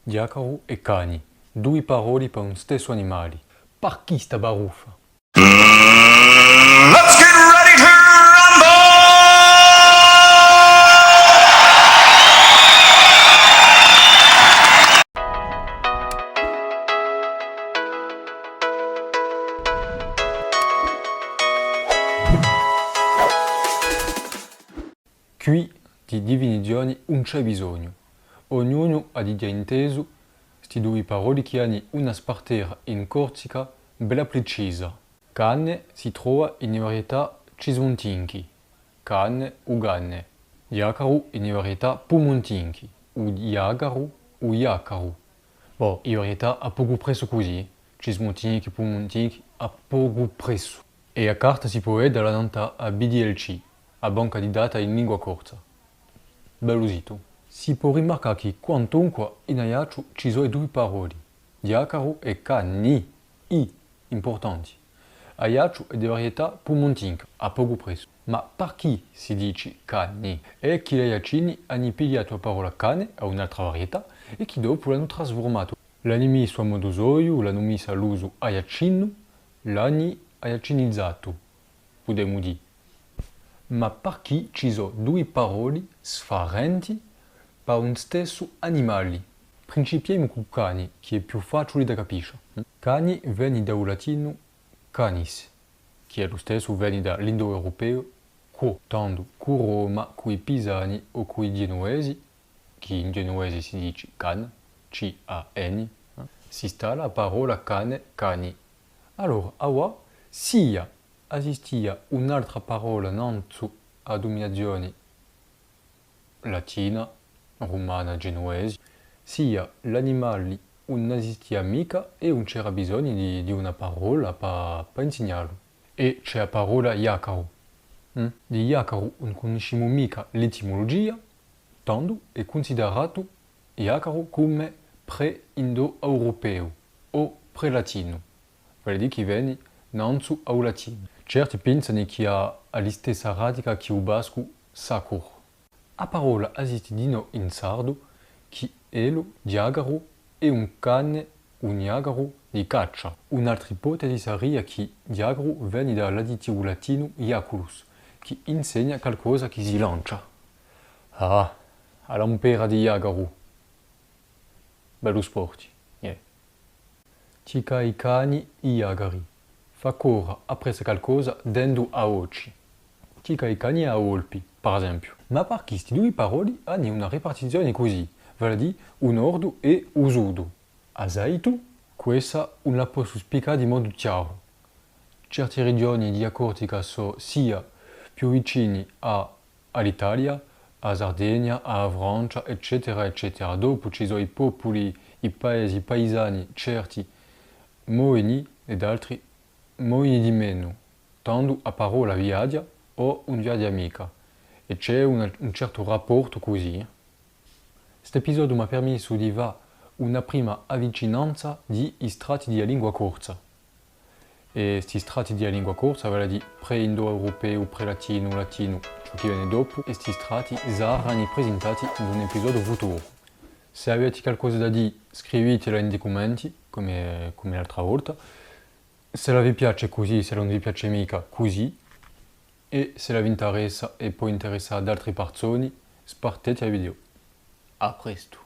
Diacaro e cani, due parole per un stesso animale. Per chi sta baruffa? Let's get ready to rumble! Qui di definizioni non c'è bisogno. Ognuno ha già inteso sti due parole che hanno una spartera in Corsica bella precisa. Canne si trova in varietà cismontinchi, canne o ganne. Diacaro in varietà pumontinchi, o diagaro o iacaro. Boh, in varietà a poco presso così, cismontinchi, pumontinchi, a poco presso. E a carta si può vedere la nota a BDLC, a banca di data in lingua corsa. Bello sito. Si può rimarcare che quantunque in aiaccio ci sono due parole, diacaro e cani, i importanti. Aiaccio è di varietà pumontinca, a poco preso. Ma per chi si dice cani? È che gli aiacini hanno pigliato la parola cane a un'altra varietà e che dopo l'hanno trasformato. L'hanno messo a modosoio, l'hanno messo all'uso aiacino, l'hanno aiacinizzato, potremmo dire. Ma per chi ci sono due parole sfarenti per un stesso animale. Principiamo con cani, che è più facile da capire. Cani viene dal latino canis, che è lo stesso viene dall'indoeuropeo quo, tanto con Roma, con i pisani o con i genuesi, che in genuese si dice can, C-A-N, si sta la parola cane, cani. Allora, ora, sia esistia un'altra parola nanzu a dominazione latina, romana, genuese, sia l'animale non esistia mica e non c'era bisogno di una parola per insegnarlo. E c'è la parola iacaro. Di iacaro non conosciamo mica l'etimologia, tanto è considerato iacaro come pre-indo-europeo o pre-latino, vale dire che viene nanzu al latino. Certi pensano che ha la stessa radica che il basco sacro. La parola esiste di no in sardo che è lo diagaro è un cane, un iagaro di caccia. Un'altra ipotesi sarebbe che diagaro viene dall'additivo latino iaculus, che insegna qualcosa che si lancia. Ah, la lampera di iagaro. Bello sport, yeah. Tica i cani iagari. Fa correre appresso qualcosa dentro a occhi. Tica i cani a olpi, per esempio. Ma per queste due parole hanno una ripartizione così, vale a dire un ordo e usudo. Azeito, questa non la posso spiegare in modo chiaro. Certe regioni di Corsica sono sia più vicini all'Italia, a Sardegna, a Francia, eccetera, eccetera. Dopo ci sono i popoli, i paesi, i paesani, certi moini ed altri moini di meno, tanto a parola viaggio o un viaggio amica. E c'è un certo rapporto così. Questo episodio mi ha permesso di fare una prima avvicinanza di strati di lingua corsa. E questi strati di lingua corsa, vale a dire pre-indo-europeo, pre-latino, latino, ciò che viene dopo, e questi strati saranno presentati in un episodio futuro. Se avete qualcosa da dire, scrivetelo nei commenti, come l'altra volta. Se vi piace così, se non vi piace mica così, e se vi interessa e può interessare ad altre persone, spartete il video. A presto!